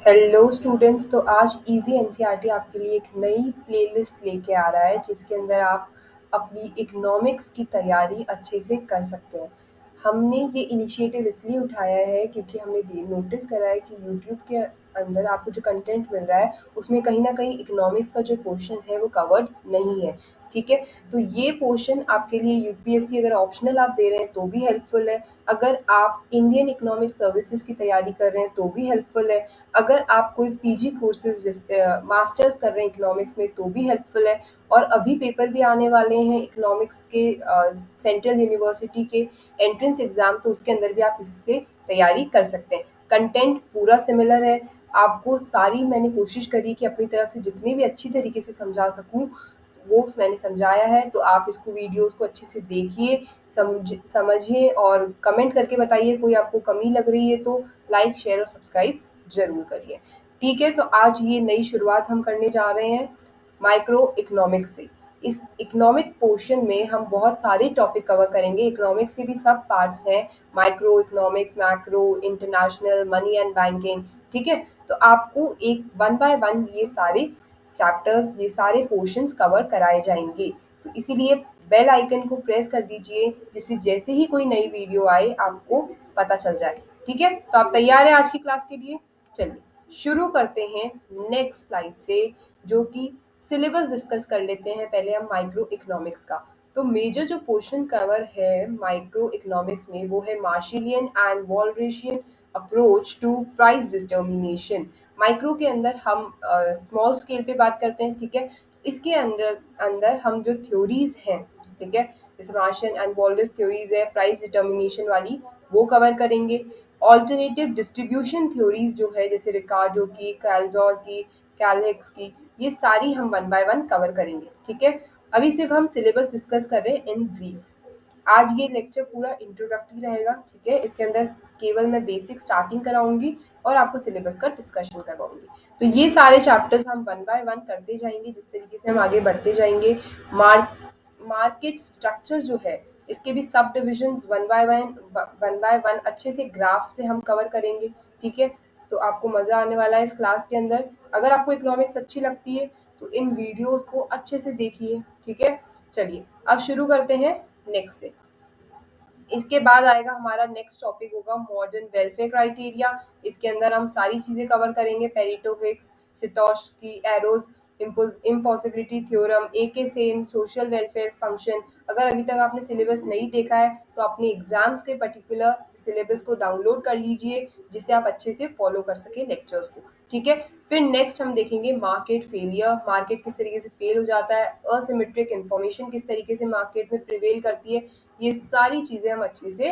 Hello students. तो आज easy NCERT आपके लिए एक नई प्लेलिस्ट लेके आ रहा है जिसके अंदर आप अपनी इकोनॉमिक्स की तैयारी अच्छे से कर सकते हैं। हमने ये इनिशिएटिव इसलिए उठाया है क्योंकि हमने नोटिस करा है कि यूट्यूब के अंदर आपको जो कंटेंट मिल रहा है उसमें कहीं ना कहीं इकोनॉमिक्स का जो पोर्शन है वो कवर्ड नहीं है। ठीक है, तो ये पोर्शन आपके लिए यूपीएससी अगर ऑप्शनल आप दे रहे हैं तो भी हेल्पफुल है, अगर आप इंडियन इकोनॉमिक सर्विसेज की तैयारी कर रहे हैं तो भी हेल्पफुल है, अगर आप कोई पीजी कोर्सेज जैसे मास्टर्स कर रहे हैं इकोनॉमिक्स में तो भी हेल्पफुल है। और अभी पेपर भी आने वाले हैं इकोनॉमिक्स के सेंट्रल यूनिवर्सिटी के एंट्रेंस एग्जाम, तो उसके अंदर भी आप इससे तैयारी कर सकते हैं। कंटेंट पूरा सिमिलर है, आपको सारी मैंने कोशिश करी कि अपनी तरफ से जितनी भी अच्छी तरीके से समझा सकूं वो मैंने समझाया है। तो आप इसको वीडियोस को अच्छे से देखिए, समझिए और कमेंट करके बताइए कोई आपको कमी लग रही है तो लाइक शेयर और सब्सक्राइब जरूर करिए। ठीक है, तो आज ये नई शुरुआत हम करने जा रहे हैं माइक्रो इकोनॉमिक्स से। इस इकोनॉमिक पोर्शन में हम बहुत सारे टॉपिक कवर करेंगे। इकोनॉमिक्स के भी सब पार्ट्स हैं, micro economics, macro, international, money and banking. ठीक है, तो आपको एक वन बाय वन ये सारे चैप्टर्स, ये सारे पोर्शंस कवर कराए जाएंगे। तो इसीलिए बेल आइकन को प्रेस कर दीजिए जिससे जैसे ही कोई नई वीडियो आए आपको पता चल जाए। ठीक है, तो आप तैयार हैं आज की क्लास के लिए? चलिए शुरू करते हैं नेक्स्ट स्लाइड से, जो कि सिलेबस डिस्कस कर लेते हैं पहले हम माइक्रो इकोनॉमिक्स का। तो मेजर जो पोर्शन कवर है माइक्रो इकोनॉमिक्स में वो है Marshallian and Walrasian approach to price determination. Micro के अंदर हम स्मॉल स्केल पे बात करते हैं। ठीक है, इसके अंदर अंदर हम जो थ्योरीज हैं, ठीक है, जैसे मार्शियन एंड वॉलरेस थ्योरीज है प्राइस डिटर्मिनेशन वाली, वो कवर करेंगे। ऑल्टरनेटिव डिस्ट्रीब्यूशन थ्योरीज जो है जैसे रिकार्डो की, कैल्डोर की, कैलहेक्स की, ये सारी हम वन बाय वन कवर करेंगे। ठीक है, अभी सिर्फ हम सिलेबस डिस्कस कर रहे हैं इन ब्रीफ। आज ये लेक्चर पूरा इंट्रोडक्टरी रहेगा। ठीक है, इसके अंदर केवल मैं बेसिक स्टार्टिंग कराऊंगी और आपको सिलेबस का डिस्कशन करवाऊंगी। तो ये सारे चैप्टर्स हम वन बाय वन करते जाएंगे जिस तरीके से हम आगे बढ़ते जाएंगे। मार्केट स्ट्रक्चर जो है इसके भी सब डिविजन्स वन बाय वन अच्छे से ग्राफ से हम कवर करेंगे। ठीक है, तो आपको मजा आने वाला है इस क्लास के अंदर। अगर आपको इकोनॉमिक्स अच्छी लगती है तो इन वीडियोस को अच्छे से देखिए। ठीक है, चलिए अब शुरू करते हैं नेक्स्ट से। इसके बाद आएगा हमारा नेक्स्ट टॉपिक होगा मॉडर्न वेलफेयर क्राइटेरिया। इसके अंदर हम सारी चीजें कवर करेंगे, Pareto, Hicks, Scitovsky, Arrow's, impossibility theorem, A K Sen, social welfare function. अगर अभी तक आपने सिलेबस नहीं देखा है तो अपने एग्जाम्स के पर्टिकुलर सिलेबस को डाउनलोड कर लीजिए जिससे आप अच्छे से फॉलो कर सके लेक्चर्स को। ठीक है, फिर नेक्स्ट हम देखेंगे मार्केट फेलियर, मार्केट किस तरीके से फेल हो जाता है, असिमेट्रिक इन्फॉर्मेशन किस तरीके से मार्केट में प्रिवेल करती है, ये सारी चीजें हम अच्छे से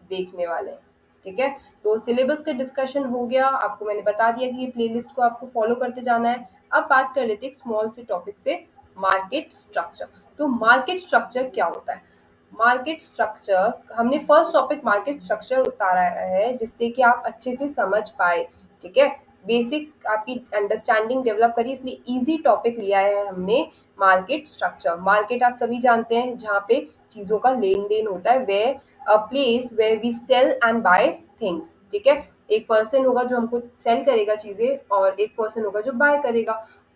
देखने वाले हैं। ठीक है, तो सिलेबस का डिस्कशन हो गया, आपको मैंने बता दिया कि ये प्लेलिस्ट को आपको फॉलो करते जाना है। अब बात कर लेते हैं एक स्मॉल से टॉपिक से, मार्केट स्ट्रक्चर। तो मार्केट स्ट्रक्चर क्या होता है? मार्केट स्ट्रक्चर, हमने फर्स्ट टॉपिक मार्केट स्ट्रक्चर उतारा है जिससे कि आप अच्छे से समझ पाए। ठीक है, बेसिक आपकी अंडरस्टैंडिंग डेवलप करी, इसलिए इजी टॉपिक लिया है हमने मार्केट स्ट्रक्चर। मार्केट आप सभी जानते हैं जहाँ पे चीजों का लेन देन होता है, वे a place where we sell and buy things. ठीक है, एक पर्सन होगा जो हमको सेल करेगा चीजें और एक पर्सन होगा जो बाय करेगा।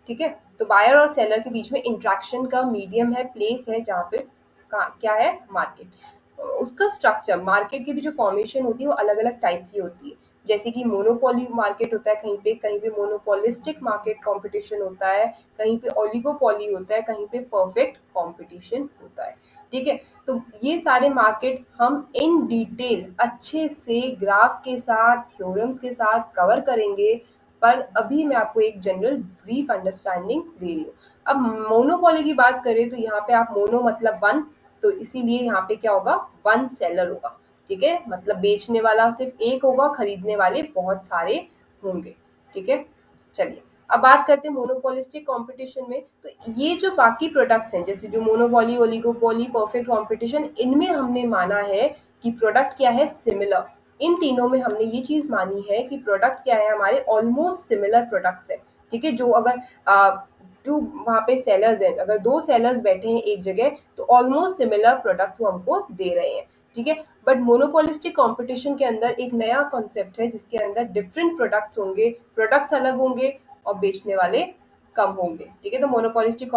ठीक है, तो बायर और सेलर के बीच में इंट्रैक्शन का मीडियम है, प्लेस है जहाँ पे क्या है, मार्केट। उसका स्ट्रक्चर, मार्केट की भी जो फॉर्मेशन होती है वो अलग अलग टाइप की होती है। जैसे कि मोनोपोली मार्केट होता है, कहीं पे मोनोपोलिस्टिक मार्केट कंपटीशन होता है, कहीं पे ओलिगोपोली होता है, कहीं पे परफेक्ट कंपटीशन होता है। ठीक है, तो ये सारे मार्केट हम इन डिटेल अच्छे से ग्राफ के साथ, थ्योरम्स के साथ कवर करेंगे, पर अभी मैं आपको एक जनरल ब्रीफ अंडरस्टैंडिंग दे रही हूँ। अब मोनोपोली की बात करें तो यहाँ पे आप मोनो मतलब वन, तो इसीलिए यहाँ पे क्या होगा, वन सेलर होगा। ठीक है, मतलब बेचने वाला सिर्फ एक होगा, खरीदने वाले बहुत सारे होंगे। ठीक है, चलिए अब बात करते हैं मोनोपोलिस्टिक कंपटीशन में। तो ये जो बाकी प्रोडक्ट्स हैं जैसे जो मोनोपोली, ओलिगोपोली, परफेक्ट कंपटीशन, इनमें हमने माना है कि प्रोडक्ट क्या है, सिमिलर। इन तीनों में हमने ये चीज मानी है कि प्रोडक्ट क्या है, हमारे ऑलमोस्ट सिमिलर प्रोडक्ट्स है। ठीक है, जो अगर टू वहाँ पे सेलर्स हैं, अगर दो सेलर्स बैठे हैं एक जगह तो ऑलमोस्ट सिमिलर प्रोडक्ट्स वो हमको दे रहे हैं। ठीक है? बट मोनोपोलिस्टिक कंपटीशन के अंदर एक नया कॉन्सेप्ट है जिसके अंदर डिफरेंट प्रोडक्ट्स होंगे, प्रोडक्ट्स अलग होंगे और बेचने वाले कम होंगे, ठीक है? तो मोनोपोलिस्टिक